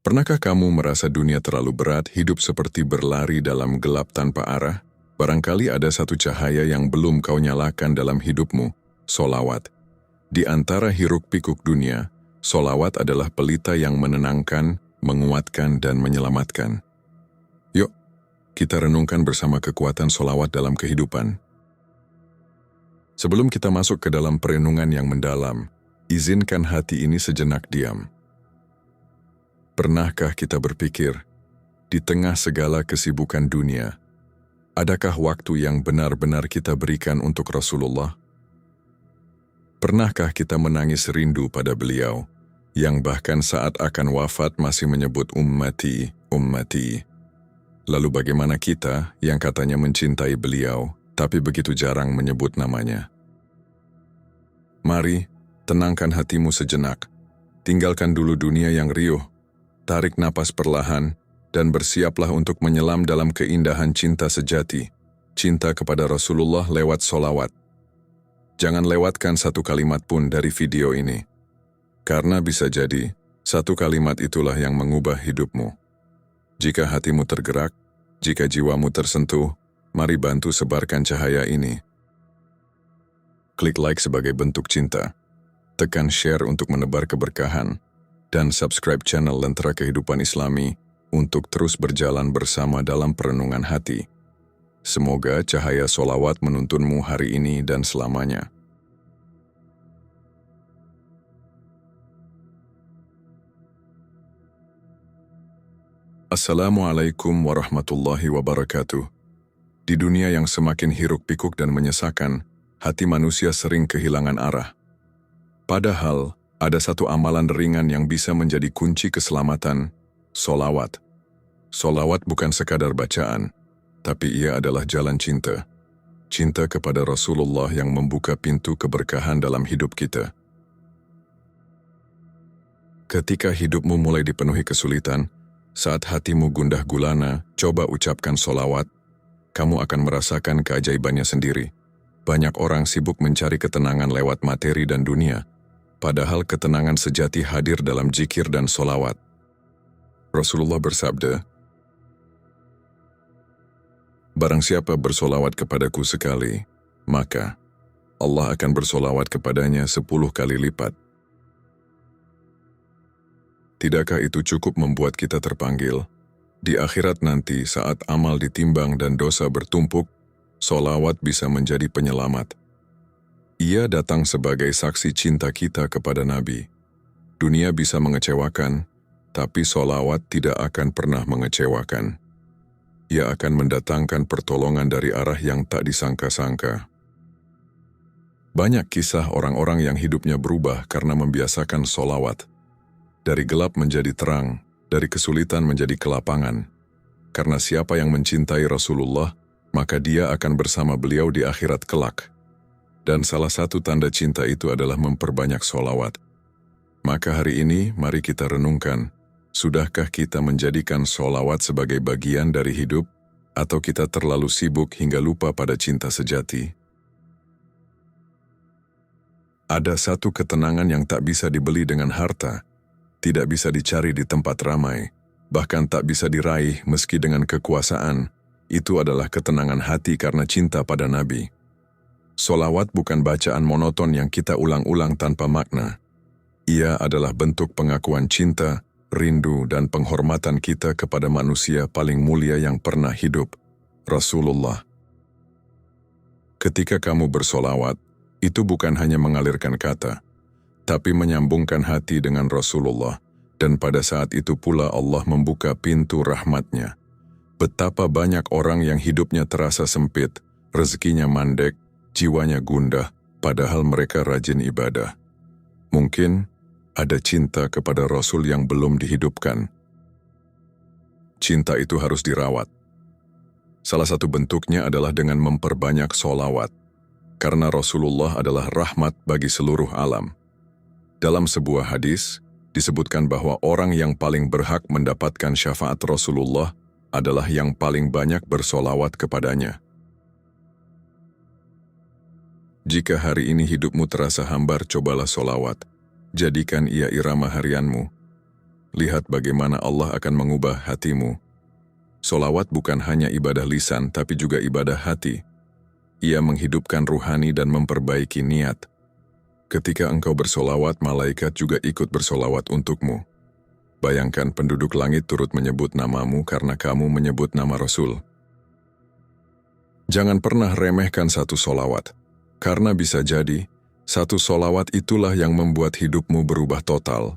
Pernahkah kamu merasa dunia terlalu berat, hidup seperti berlari dalam gelap tanpa arah? Barangkali ada satu cahaya yang belum kau nyalakan dalam hidupmu, solawat. Di antara hiruk-pikuk dunia, solawat adalah pelita yang menenangkan, menguatkan, dan menyelamatkan. Yuk, kita renungkan bersama kekuatan solawat dalam kehidupan. Sebelum kita masuk ke dalam perenungan yang mendalam, izinkan hati ini sejenak diam. Pernahkah kita berpikir, di tengah segala kesibukan dunia, adakah waktu yang benar-benar kita berikan untuk Rasulullah? Pernahkah kita menangis rindu pada beliau, yang bahkan saat akan wafat masih menyebut ummati, ummati? Lalu bagaimana kita yang katanya mencintai beliau, tapi begitu jarang menyebut namanya? Mari, tenangkan hatimu sejenak. Tinggalkan dulu dunia yang riuh. Tarik napas perlahan, dan bersiaplah untuk menyelam dalam keindahan cinta sejati. Cinta kepada Rasulullah lewat solawat. Jangan lewatkan satu kalimat pun dari video ini. Karena bisa jadi, satu kalimat itulah yang mengubah hidupmu. Jika hatimu tergerak, jika jiwamu tersentuh, mari bantu sebarkan cahaya ini. Klik like sebagai bentuk cinta. Tekan share untuk menebar keberkahan. Dan subscribe channel Lentera Kehidupan Islami untuk terus berjalan bersama dalam perenungan hati. Semoga cahaya solawat menuntunmu hari ini dan selamanya. Assalamualaikum warahmatullahi wabarakatuh. Di dunia yang semakin hiruk-pikuk dan menyesakan, hati manusia sering kehilangan arah. Padahal, ada satu amalan ringan yang bisa menjadi kunci keselamatan, solawat. Solawat bukan sekadar bacaan, tapi ia adalah jalan cinta. Cinta kepada Rasulullah yang membuka pintu keberkahan dalam hidup kita. Ketika hidupmu mulai dipenuhi kesulitan, saat hatimu gundah gulana, coba ucapkan solawat, kamu akan merasakan keajaibannya sendiri. Banyak orang sibuk mencari ketenangan lewat materi dan dunia, padahal ketenangan sejati hadir dalam zikir dan solawat. Rasulullah bersabda, "Barang siapa bersolawat kepadaku sekali, maka Allah akan bersolawat kepadanya 10 kali lipat." Tidakkah itu cukup membuat kita terpanggil? Di akhirat nanti saat amal ditimbang dan dosa bertumpuk, solawat bisa menjadi penyelamat. Ia datang sebagai saksi cinta kita kepada Nabi. Dunia bisa mengecewakan, tapi solawat tidak akan pernah mengecewakan. Ia akan mendatangkan pertolongan dari arah yang tak disangka-sangka. Banyak kisah orang-orang yang hidupnya berubah karena membiasakan solawat. Dari gelap menjadi terang, dari kesulitan menjadi kelapangan. Karena siapa yang mencintai Rasulullah, maka dia akan bersama beliau di akhirat kelak. Dan salah satu tanda cinta itu adalah memperbanyak solawat. Maka hari ini, mari kita renungkan, sudahkah kita menjadikan solawat sebagai bagian dari hidup, atau kita terlalu sibuk hingga lupa pada cinta sejati? Ada satu ketenangan yang tak bisa dibeli dengan harta, tidak bisa dicari di tempat ramai, bahkan tak bisa diraih meski dengan kekuasaan. Itu adalah ketenangan hati karena cinta pada Nabi. Solawat bukan bacaan monoton yang kita ulang-ulang tanpa makna. Ia adalah bentuk pengakuan cinta, rindu, dan penghormatan kita kepada manusia paling mulia yang pernah hidup, Rasulullah. Ketika kamu bersolawat, itu bukan hanya mengalirkan kata, tapi menyambungkan hati dengan Rasulullah, dan pada saat itu pula Allah membuka pintu rahmatnya. Betapa banyak orang yang hidupnya terasa sempit, rezekinya mandek, jiwanya gundah, padahal mereka rajin ibadah. Mungkin ada cinta kepada Rasul yang belum dihidupkan. Cinta itu harus dirawat. Salah satu bentuknya adalah dengan memperbanyak solawat, karena Rasulullah adalah rahmat bagi seluruh alam. Dalam sebuah hadis, disebutkan bahwa orang yang paling berhak mendapatkan syafaat Rasulullah adalah yang paling banyak bersolawat kepadanya. Jika hari ini hidupmu terasa hambar, cobalah solawat. Jadikan ia irama harianmu. lihat bagaimana Allah akan mengubah hatimu. Solawat bukan hanya ibadah lisan, tapi juga ibadah hati. Ia menghidupkan ruhani dan memperbaiki niat. Ketika engkau bersolawat, malaikat juga ikut bersolawat untukmu. Bayangkan penduduk langit turut menyebut namamu karena kamu menyebut nama Rasul. Jangan pernah remehkan satu solawat, karena bisa jadi, satu solawat itulah yang membuat hidupmu berubah total.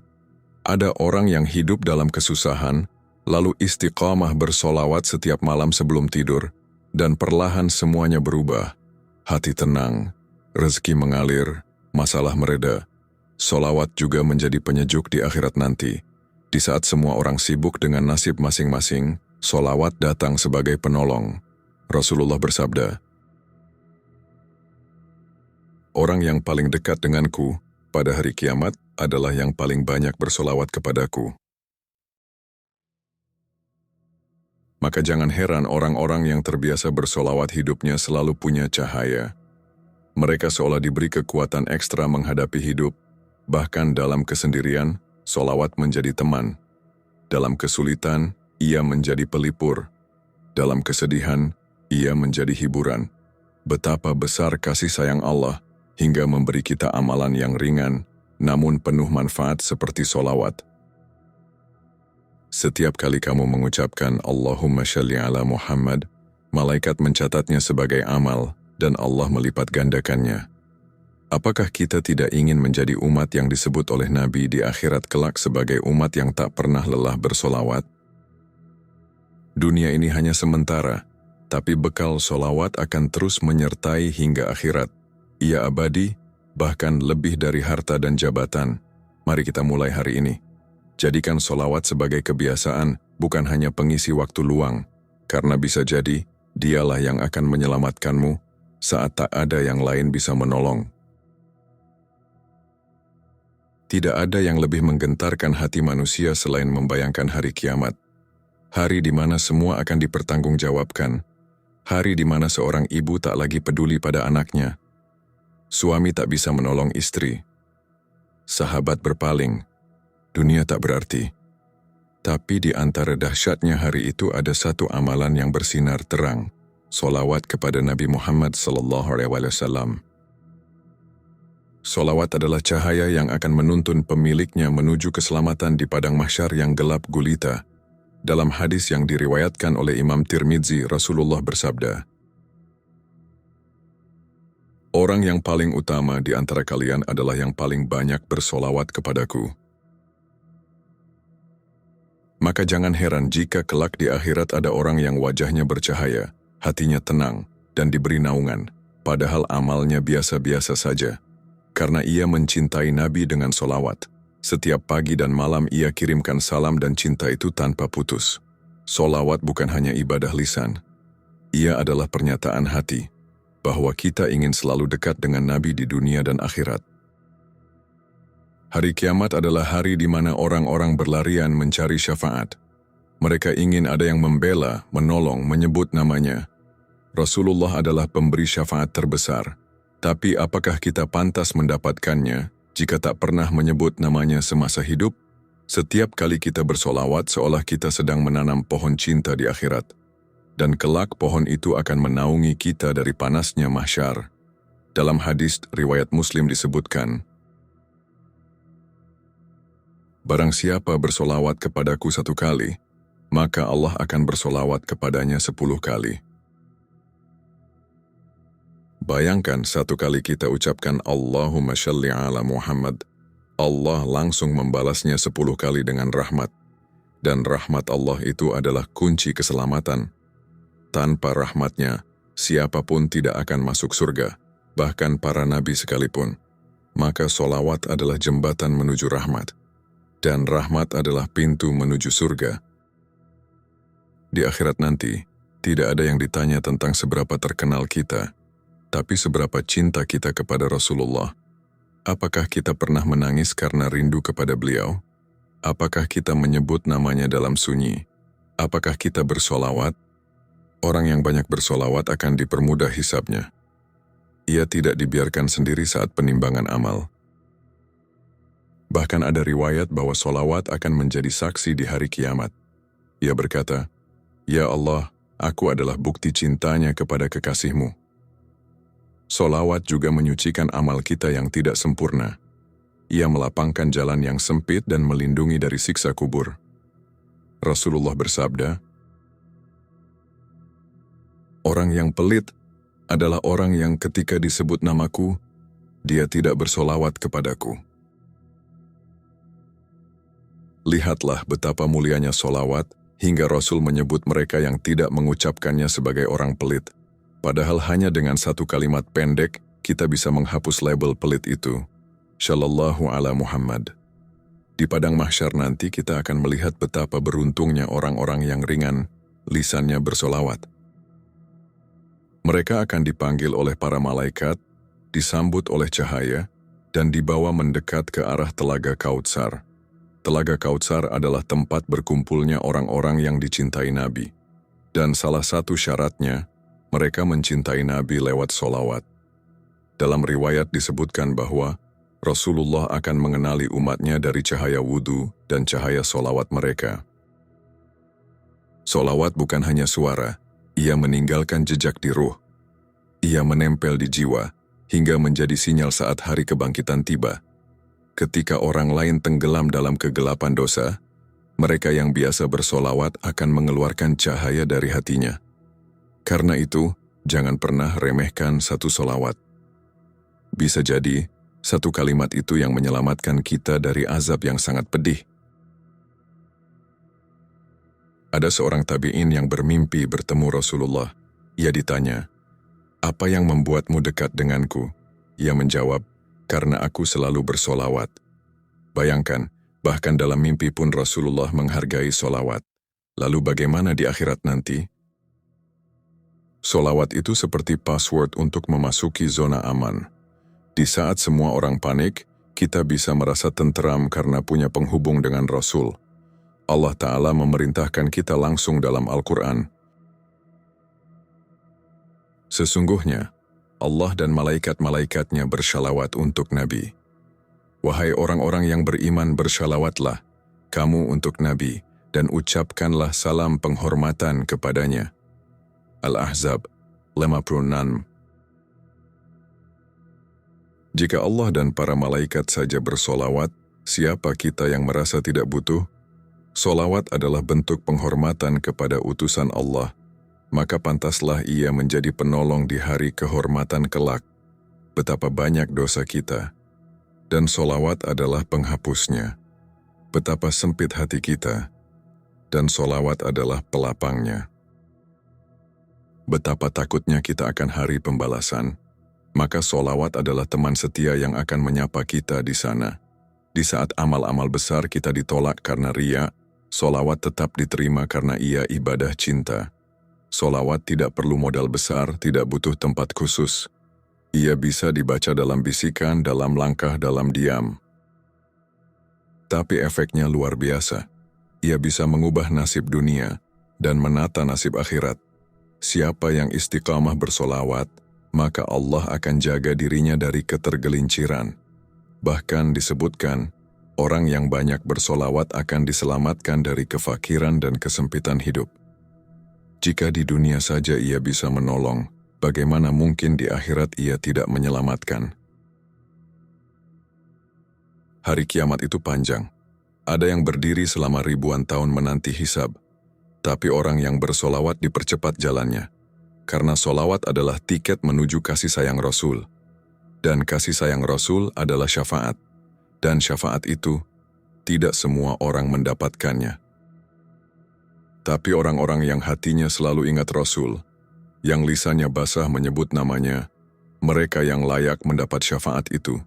Ada orang yang hidup dalam kesusahan, lalu istiqamah bersolawat setiap malam sebelum tidur, dan perlahan semuanya berubah. Hati tenang, rezeki mengalir, masalah mereda. Solawat juga menjadi penyejuk di akhirat nanti. Di saat semua orang sibuk dengan nasib masing-masing, solawat datang sebagai penolong. Rasulullah bersabda, "Orang yang paling dekat denganku pada hari kiamat adalah yang paling banyak bersolawat kepadaku." Maka jangan heran orang-orang yang terbiasa bersolawat hidupnya selalu punya cahaya. Mereka seolah diberi kekuatan ekstra menghadapi hidup. Bahkan dalam kesendirian, solawat menjadi teman. Dalam kesulitan, ia menjadi pelipur. Dalam kesedihan, ia menjadi hiburan. Betapa besar kasih sayang Allah hingga memberi kita amalan yang ringan, namun penuh manfaat seperti solawat. Setiap kali kamu mengucapkan Allahumma shalli ala Muhammad, malaikat mencatatnya sebagai amal dan Allah melipat gandakannya. Apakah kita tidak ingin menjadi umat yang disebut oleh Nabi di akhirat kelak sebagai umat yang tak pernah lelah bersolawat? Dunia ini hanya sementara, tapi bekal solawat akan terus menyertai hingga akhirat. Ia abadi, bahkan lebih dari harta dan jabatan. Mari kita mulai hari ini. Jadikan solawat sebagai kebiasaan, bukan hanya pengisi waktu luang, karena bisa jadi dialah yang akan menyelamatkanmu saat tak ada yang lain bisa menolong. Tidak ada yang lebih menggentarkan hati manusia selain membayangkan hari kiamat. Hari di mana semua akan dipertanggungjawabkan. Hari di mana seorang ibu tak lagi peduli pada anaknya. Suami tak bisa menolong istri. Sahabat berpaling. Dunia tak berarti. Tapi di antara dahsyatnya hari itu ada satu amalan yang bersinar terang. Solawat kepada Nabi Muhammad SAW. Solawat adalah cahaya yang akan menuntun pemiliknya menuju keselamatan di padang mahsyar yang gelap gulita. Dalam hadis yang diriwayatkan oleh Imam Tirmidzi, Rasulullah bersabda, "Orang yang paling utama di antara kalian adalah yang paling banyak bersolawat kepadaku." Maka jangan heran jika kelak di akhirat ada orang yang wajahnya bercahaya, hatinya tenang, dan diberi naungan, padahal amalnya biasa-biasa saja. Karena ia mencintai Nabi dengan solawat. Setiap pagi dan malam ia kirimkan salam dan cinta itu tanpa putus. Solawat bukan hanya ibadah lisan. Ia adalah pernyataan hati, bahwa kita ingin selalu dekat dengan Nabi di dunia dan akhirat. Hari kiamat adalah hari di mana orang-orang berlarian mencari syafaat. Mereka ingin ada yang membela, menolong, menyebut namanya. Rasulullah adalah pemberi syafaat terbesar. Tapi apakah kita pantas mendapatkannya jika tak pernah menyebut namanya semasa hidup? Setiap kali kita bersolawat seolah kita sedang menanam pohon cinta di akhirat. Dan kelak pohon itu akan menaungi kita dari panasnya mahsyar. Dalam hadis riwayat Muslim disebutkan, "Barang siapa bersolawat kepadaku 1 kali, maka Allah akan bersolawat kepadanya 10 kali. Bayangkan 1 kali kita ucapkan Allahumma shalli ala Muhammad, Allah langsung membalasnya 10 kali dengan rahmat. Dan rahmat Allah itu adalah kunci keselamatan. Tanpa rahmatnya, siapapun tidak akan masuk surga, bahkan para nabi sekalipun. Maka solawat adalah jembatan menuju rahmat. Dan rahmat adalah pintu menuju surga. Di akhirat nanti, tidak ada yang ditanya tentang seberapa terkenal kita, tapi seberapa cinta kita kepada Rasulullah. Apakah kita pernah menangis karena rindu kepada beliau? Apakah kita menyebut namanya dalam sunyi? Apakah kita bersolawat? Orang yang banyak bersolawat akan dipermudah hisabnya. Ia tidak dibiarkan sendiri saat penimbangan amal. Bahkan ada riwayat bahwa solawat akan menjadi saksi di hari kiamat. Ia berkata, "Ya Allah, aku adalah bukti cintanya kepada kekasihmu." Solawat juga menyucikan amal kita yang tidak sempurna. Ia melapangkan jalan yang sempit dan melindungi dari siksa kubur. Rasulullah bersabda, "Orang yang pelit adalah orang yang ketika disebut namaku, dia tidak bersolawat kepadaku." Lihatlah betapa mulianya solawat, hingga Rasul menyebut mereka yang tidak mengucapkannya sebagai orang pelit. Padahal hanya dengan satu kalimat pendek, kita bisa menghapus label pelit itu. Shallallahu ala Muhammad. Di padang mahsyar nanti kita akan melihat betapa beruntungnya orang-orang yang ringan, lisannya bersolawat. Mereka akan dipanggil oleh para malaikat, disambut oleh cahaya, dan dibawa mendekat ke arah Telaga Kautsar. Telaga Kautsar adalah tempat berkumpulnya orang-orang yang dicintai Nabi. Dan salah satu syaratnya, mereka mencintai Nabi lewat solawat. Dalam riwayat disebutkan bahwa Rasulullah akan mengenali umatnya dari cahaya wudhu dan cahaya solawat mereka. Solawat bukan hanya suara, ia meninggalkan jejak di ruh. Ia menempel di jiwa, hingga menjadi sinyal saat hari kebangkitan tiba. Ketika orang lain tenggelam dalam kegelapan dosa, mereka yang biasa bersolawat akan mengeluarkan cahaya dari hatinya. Karena itu, jangan pernah remehkan satu solawat. Bisa jadi, satu kalimat itu yang menyelamatkan kita dari azab yang sangat pedih. Ada seorang tabi'in yang bermimpi bertemu Rasulullah. Ia ditanya, "Apa yang membuatmu dekat denganku?" Ia menjawab, "Karena aku selalu bersolawat." Bayangkan, bahkan dalam mimpi pun Rasulullah menghargai solawat. Lalu bagaimana di akhirat nanti? Solawat itu seperti password untuk memasuki zona aman. Di saat semua orang panik, kita bisa merasa tenteram karena punya penghubung dengan Rasul. Allah Ta'ala memerintahkan kita langsung dalam Al-Quran. Sesungguhnya, Allah dan malaikat-malaikatnya bersyalawat untuk Nabi. Wahai orang-orang yang beriman, bersyalawatlah kamu untuk Nabi dan ucapkanlah salam penghormatan kepadanya. Al-Ahzab 56. Jika Allah dan para malaikat saja bersolawat, siapa kita yang merasa tidak butuh? Solawat adalah bentuk penghormatan kepada utusan Allah, maka pantaslah ia menjadi penolong di hari kehormatan kelak. Betapa banyak dosa kita, dan solawat adalah penghapusnya. Betapa sempit hati kita, dan solawat adalah pelapangnya. Betapa takutnya kita akan hari pembalasan, maka solawat adalah teman setia yang akan menyapa kita di sana. Di saat amal-amal besar kita ditolak karena riya, solawat tetap diterima karena ia ibadah cinta. Solawat tidak perlu modal besar, tidak butuh tempat khusus. Ia bisa dibaca dalam bisikan, dalam langkah, dalam diam. Tapi efeknya luar biasa. Ia bisa mengubah nasib dunia dan menata nasib akhirat. Siapa yang istiqamah bersolawat, maka Allah akan jaga dirinya dari ketergelinciran. Bahkan disebutkan, orang yang banyak bersolawat akan diselamatkan dari kefakiran dan kesempitan hidup. Jika di dunia saja ia bisa menolong, bagaimana mungkin di akhirat ia tidak menyelamatkan? Hari kiamat itu panjang. Ada yang berdiri selama ribuan tahun menanti hisab, tapi orang yang bersolawat dipercepat jalannya. Karena solawat adalah tiket menuju kasih sayang Rasul. Dan kasih sayang Rasul adalah syafaat. Dan syafaat itu, tidak semua orang mendapatkannya. Tapi orang-orang yang hatinya selalu ingat Rasul, yang lisannya basah menyebut namanya, mereka yang layak mendapat syafaat itu.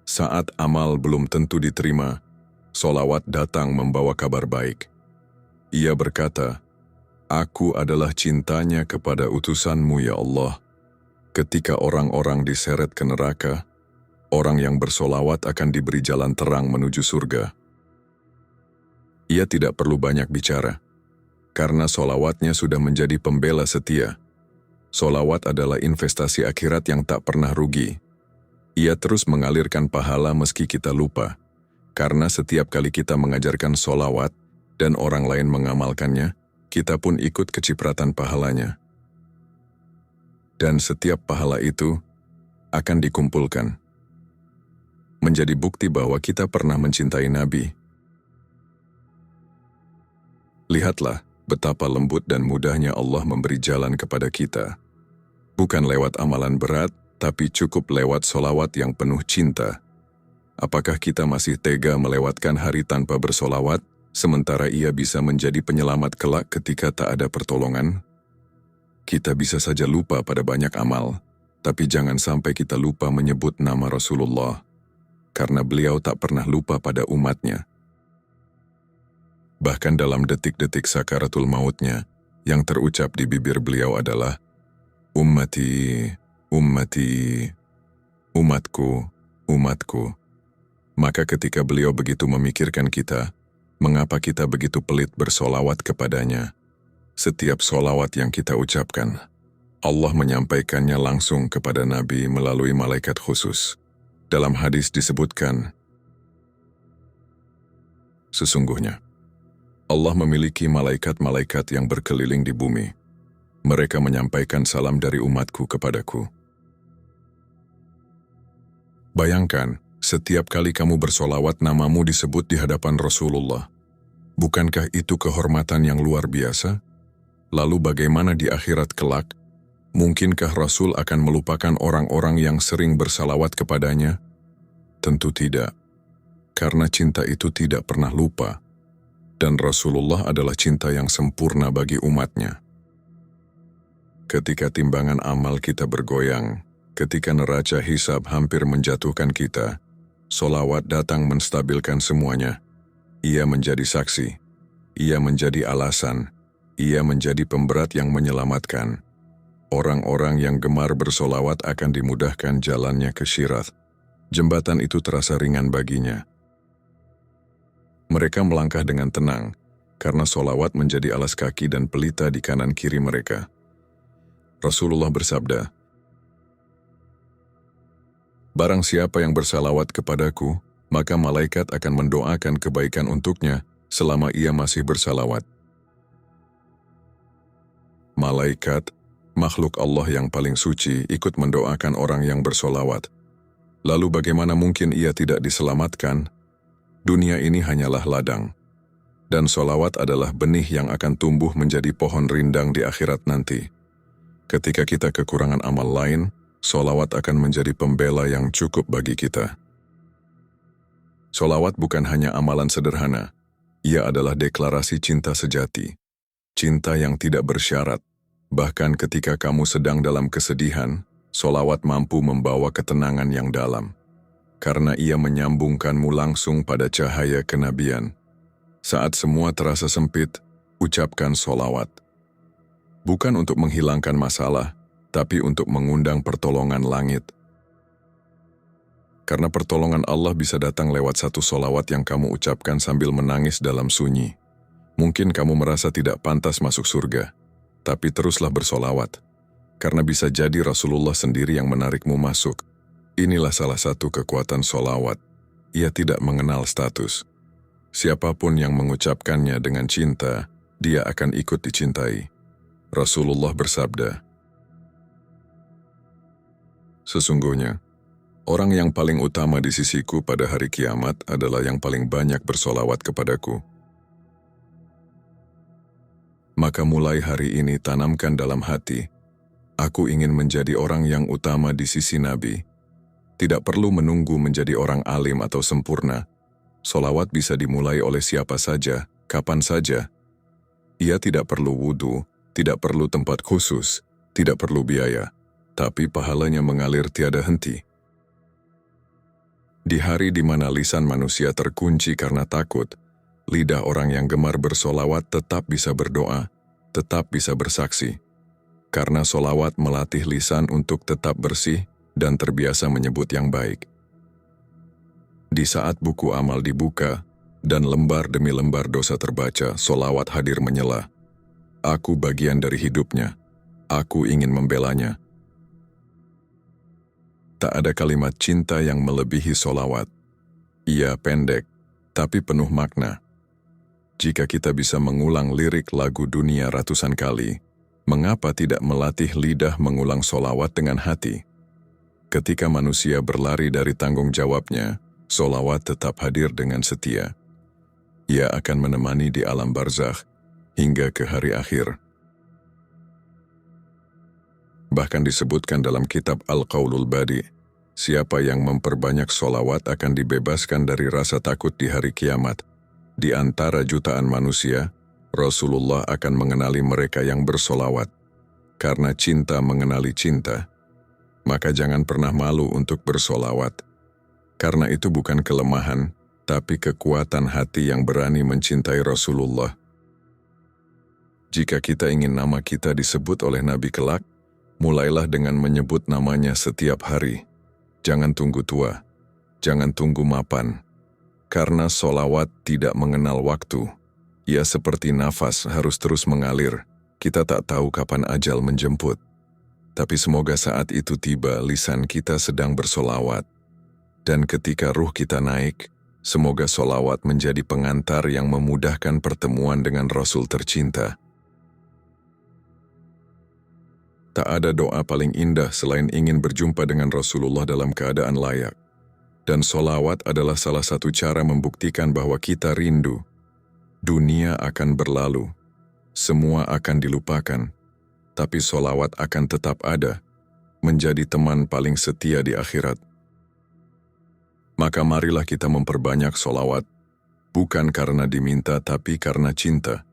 Saat amal belum tentu diterima, solawat datang membawa kabar baik. Ia berkata, "Aku adalah cintanya kepada utusanmu ya Allah." Ketika orang-orang diseret ke neraka, orang yang bersolawat akan diberi jalan terang menuju surga. Ia tidak perlu banyak bicara, karena solawatnya sudah menjadi pembela setia. Solawat adalah investasi akhirat yang tak pernah rugi. Ia terus mengalirkan pahala meski kita lupa. Karena setiap kali kita mengajarkan solawat dan orang lain mengamalkannya, kita pun ikut kecipratan pahalanya. Dan setiap pahala itu akan dikumpulkan, menjadi bukti bahwa kita pernah mencintai Nabi. Lihatlah betapa lembut dan mudahnya Allah memberi jalan kepada kita. Bukan lewat amalan berat, tapi cukup lewat solawat yang penuh cinta. Apakah kita masih tega melewatkan hari tanpa bersolawat, sementara ia bisa menjadi penyelamat kelak ketika tak ada pertolongan? Kita bisa saja lupa pada banyak amal, tapi jangan sampai kita lupa menyebut nama Rasulullah, karena beliau tak pernah lupa pada umatnya. Bahkan dalam detik-detik sakaratul mautnya, yang terucap di bibir beliau adalah, "Ummati, ummati, umatku, umatku." Maka ketika beliau begitu memikirkan kita, mengapa kita begitu pelit bersolawat kepadanya? Setiap solawat yang kita ucapkan, Allah menyampaikannya langsung kepada Nabi melalui malaikat khusus. Dalam hadis disebutkan, sesungguhnya, Allah memiliki malaikat-malaikat yang berkeliling di bumi. Mereka menyampaikan salam dari umatku kepadaku. Bayangkan, setiap kali kamu bersolawat namamu disebut di hadapan Rasulullah. Bukankah itu kehormatan yang luar biasa? Lalu bagaimana di akhirat kelak? Mungkinkah Rasul akan melupakan orang-orang yang sering bersalawat kepadanya? Tentu tidak, karena cinta itu tidak pernah lupa. Dan Rasulullah adalah cinta yang sempurna bagi umatnya. Ketika timbangan amal kita bergoyang, ketika neraca hisab hampir menjatuhkan kita, solawat datang menstabilkan semuanya. Ia menjadi saksi, ia menjadi alasan, ia menjadi pemberat yang menyelamatkan. Orang-orang yang gemar bersolawat akan dimudahkan jalannya ke Syirat. Jembatan itu terasa ringan baginya. Mereka melangkah dengan tenang, karena solawat menjadi alas kaki dan pelita di kanan kiri mereka. Rasulullah bersabda, "Barang siapa yang bersalawat kepadaku, maka malaikat akan mendoakan kebaikan untuknya selama ia masih bersalawat." Malaikat, makhluk Allah yang paling suci, ikut mendoakan orang yang bersolawat. Lalu bagaimana mungkin ia tidak diselamatkan? Dunia ini hanyalah ladang, dan solawat adalah benih yang akan tumbuh menjadi pohon rindang di akhirat nanti. Ketika kita kekurangan amal lain, solawat akan menjadi pembela yang cukup bagi kita. Solawat bukan hanya amalan sederhana, ia adalah deklarasi cinta sejati. Cinta yang tidak bersyarat, bahkan ketika kamu sedang dalam kesedihan, solawat mampu membawa ketenangan yang dalam. Karena ia menyambungkanmu langsung pada cahaya kenabian. Saat semua terasa sempit, ucapkan solawat. Bukan untuk menghilangkan masalah, tapi untuk mengundang pertolongan langit. Karena pertolongan Allah bisa datang lewat satu solawat yang kamu ucapkan sambil menangis dalam sunyi. Mungkin kamu merasa tidak pantas masuk surga, tapi teruslah bersolawat. Karena bisa jadi Rasulullah sendiri yang menarikmu masuk. Inilah salah satu kekuatan solawat. Ia tidak mengenal status. Siapapun yang mengucapkannya dengan cinta, dia akan ikut dicintai. Rasulullah bersabda, "Sesungguhnya, orang yang paling utama di sisiku pada hari kiamat adalah yang paling banyak bersolawat kepadaku." Maka mulai hari ini tanamkan dalam hati, aku ingin menjadi orang yang utama di sisi Nabi. Tidak perlu menunggu menjadi orang alim atau sempurna. Solawat bisa dimulai oleh siapa saja, kapan saja. Ia tidak perlu wudu, tidak perlu tempat khusus, tidak perlu biaya, tapi pahalanya mengalir tiada henti. Di hari di mana lisan manusia terkunci karena takut, lidah orang yang gemar bersolawat tetap bisa berdoa, tetap bisa bersaksi. Karena solawat melatih lisan untuk tetap bersih dan terbiasa menyebut yang baik. Di saat buku amal dibuka, dan lembar demi lembar dosa terbaca, solawat hadir menyela. Aku bagian dari hidupnya. Aku ingin membelanya. Tak ada kalimat cinta yang melebihi solawat. Ia pendek, tapi penuh makna. Jika kita bisa mengulang lirik lagu dunia ratusan kali, mengapa tidak melatih lidah mengulang solawat dengan hati? Ketika manusia berlari dari tanggung jawabnya, solawat tetap hadir dengan setia. Ia akan menemani di alam barzakh hingga ke hari akhir. Bahkan disebutkan dalam kitab Al-Qaulul Badi, siapa yang memperbanyak solawat akan dibebaskan dari rasa takut di hari kiamat. Di antara jutaan manusia, Rasulullah akan mengenali mereka yang bersolawat. Karena cinta mengenali cinta, maka jangan pernah malu untuk bersolawat. Karena itu bukan kelemahan, tapi kekuatan hati yang berani mencintai Rasulullah. Jika kita ingin nama kita disebut oleh Nabi kelak, mulailah dengan menyebut namanya setiap hari. Jangan tunggu tua, jangan tunggu mapan. Karena solawat tidak mengenal waktu. Ia seperti nafas harus terus mengalir. Kita tak tahu kapan ajal menjemput. Tapi semoga saat itu tiba lisan kita sedang bersolawat. Dan ketika ruh kita naik, semoga solawat menjadi pengantar yang memudahkan pertemuan dengan Rasul tercinta. Tak ada doa paling indah selain ingin berjumpa dengan Rasulullah dalam keadaan layak. Dan solawat adalah salah satu cara membuktikan bahwa kita rindu. Dunia akan berlalu, semua akan dilupakan, tapi solawat akan tetap ada, menjadi teman paling setia di akhirat. Maka marilah kita memperbanyak solawat, bukan karena diminta tapi karena cinta.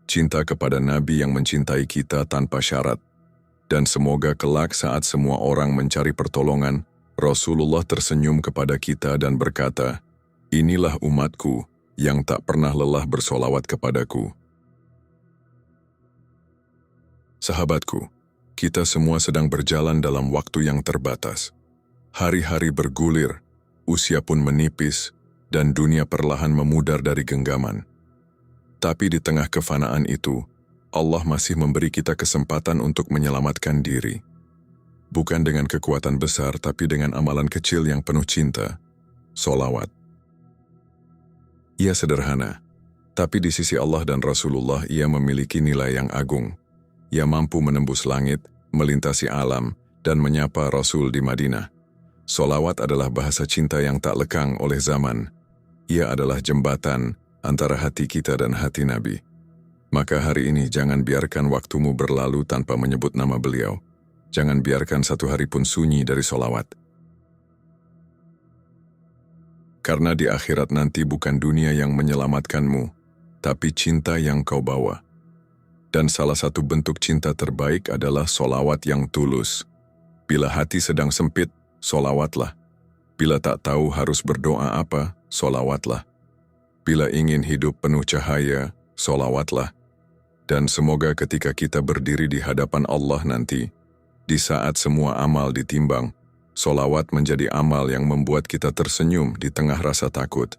Cinta kepada Nabi yang mencintai kita tanpa syarat. Dan semoga kelak saat semua orang mencari pertolongan, Rasulullah tersenyum kepada kita dan berkata, "Inilah umatku yang tak pernah lelah bersolawat kepadaku." Sahabatku, kita semua sedang berjalan dalam waktu yang terbatas. Hari-hari bergulir, usia pun menipis, dan dunia perlahan memudar dari genggaman. Tapi di tengah kefanaan itu, Allah masih memberi kita kesempatan untuk menyelamatkan diri. Bukan dengan kekuatan besar, tapi dengan amalan kecil yang penuh cinta, solawat. Ia sederhana, tapi di sisi Allah dan Rasulullah ia memiliki nilai yang agung. Ia mampu menembus langit, melintasi alam, dan menyapa Rasul di Madinah. Solawat adalah bahasa cinta yang tak lekang oleh zaman. Ia adalah jembatan antara hati kita dan hati Nabi. Maka hari ini jangan biarkan waktumu berlalu tanpa menyebut nama beliau. Jangan biarkan satu hari pun sunyi dari solawat. Karena di akhirat nanti bukan dunia yang menyelamatkanmu, tapi cinta yang kau bawa. Dan salah satu bentuk cinta terbaik adalah solawat yang tulus. Bila hati sedang sempit, solawatlah. Bila tak tahu harus berdoa apa, solawatlah. Bila ingin hidup penuh cahaya, solawatlah. Dan semoga ketika kita berdiri di hadapan Allah nanti, di saat semua amal ditimbang, solawat menjadi amal yang membuat kita tersenyum di tengah rasa takut.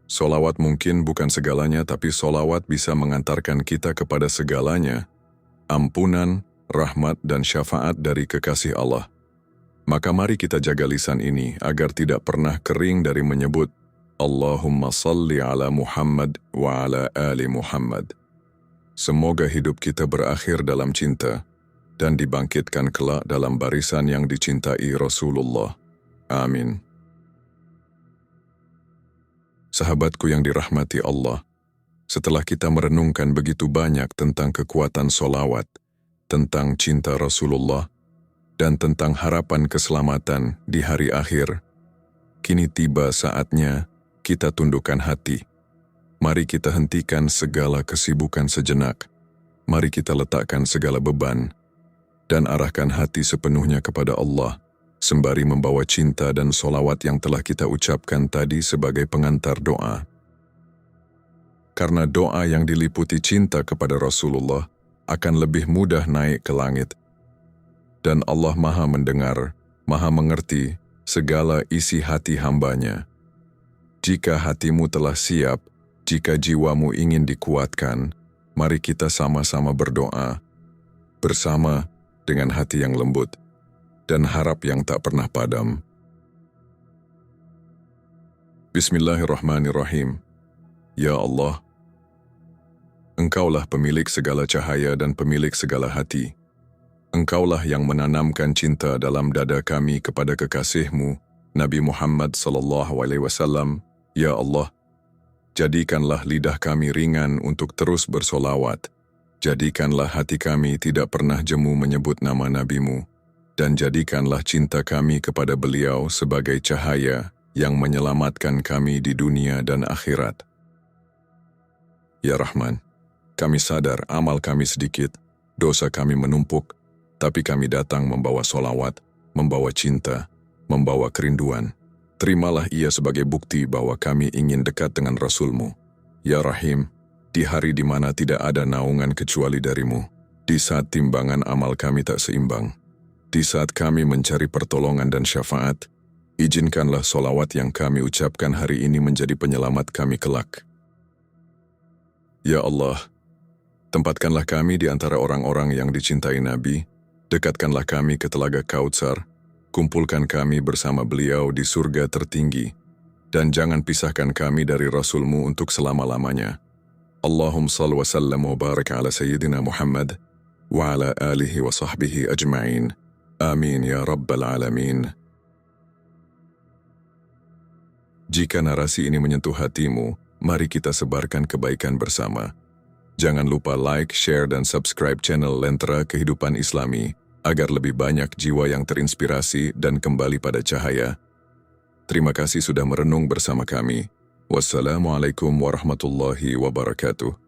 Solawat mungkin bukan segalanya, tapi solawat bisa mengantarkan kita kepada segalanya, ampunan, rahmat, dan syafaat dari kekasih Allah. Maka mari kita jaga lisan ini agar tidak pernah kering dari menyebut Allahumma salli ala Muhammad wa ala ali Muhammad. Semoga hidup kita berakhir dalam cinta dan dibangkitkan kelak dalam barisan yang dicintai Rasulullah. Amin. Sahabatku yang dirahmati Allah, setelah kita merenungkan begitu banyak tentang kekuatan solawat, tentang cinta Rasulullah, dan tentang harapan keselamatan di hari akhir, kini tiba saatnya kita tundukkan hati. Mari kita hentikan segala kesibukan sejenak. Mari kita letakkan segala beban dan arahkan hati sepenuhnya kepada Allah, sembari membawa cinta dan solawat yang telah kita ucapkan tadi sebagai pengantar doa. Karena doa yang diliputi cinta kepada Rasulullah akan lebih mudah naik ke langit. Dan Allah Maha mendengar, Maha mengerti segala isi hati hambanya. Jika hatimu telah siap, jika jiwamu ingin dikuatkan, mari kita sama-sama berdoa, bersama dengan hati yang lembut dan harap yang tak pernah padam. Bismillahirrahmanirrahim. Ya Allah, Engkaulah pemilik segala cahaya dan pemilik segala hati. Engkaulah yang menanamkan cinta dalam dada kami kepada kekasih-Mu, Nabi Muhammad SAW. Ya Allah, jadikanlah lidah kami ringan untuk terus bersolawat. Jadikanlah hati kami tidak pernah jemu menyebut nama Nabi-Mu. Dan jadikanlah cinta kami kepada beliau sebagai cahaya yang menyelamatkan kami di dunia dan akhirat. Ya Rahman, kami sadar amal kami sedikit, dosa kami menumpuk, tapi kami datang membawa solawat, membawa cinta, membawa kerinduan. Terimalah ia sebagai bukti bahwa kami ingin dekat dengan Rasul-Mu. Ya Rahim, di hari di mana tidak ada naungan kecuali dari-Mu, di saat timbangan amal kami tak seimbang, di saat kami mencari pertolongan dan syafaat, izinkanlah solawat yang kami ucapkan hari ini menjadi penyelamat kami kelak. Ya Allah, tempatkanlah kami di antara orang-orang yang dicintai Nabi, dekatkanlah kami ke Telaga Kautsar, kumpulkan kami bersama beliau di surga tertinggi, dan jangan pisahkan kami dari Rasul-Mu untuk selama-lamanya. Allahumma salli wa sallam wa barik ala Sayyidina Muhammad, wa ala alihi wa sahbihi ajma'in. Amin ya Rabbal Alamin. Jika narasi ini menyentuh hatimu, mari kita sebarkan kebaikan bersama. Jangan lupa like, share, dan subscribe channel Lentera Kehidupan Islami agar lebih banyak jiwa yang terinspirasi dan kembali pada cahaya. Terima kasih sudah merenung bersama kami. Wassalamualaikum warahmatullahi wabarakatuh.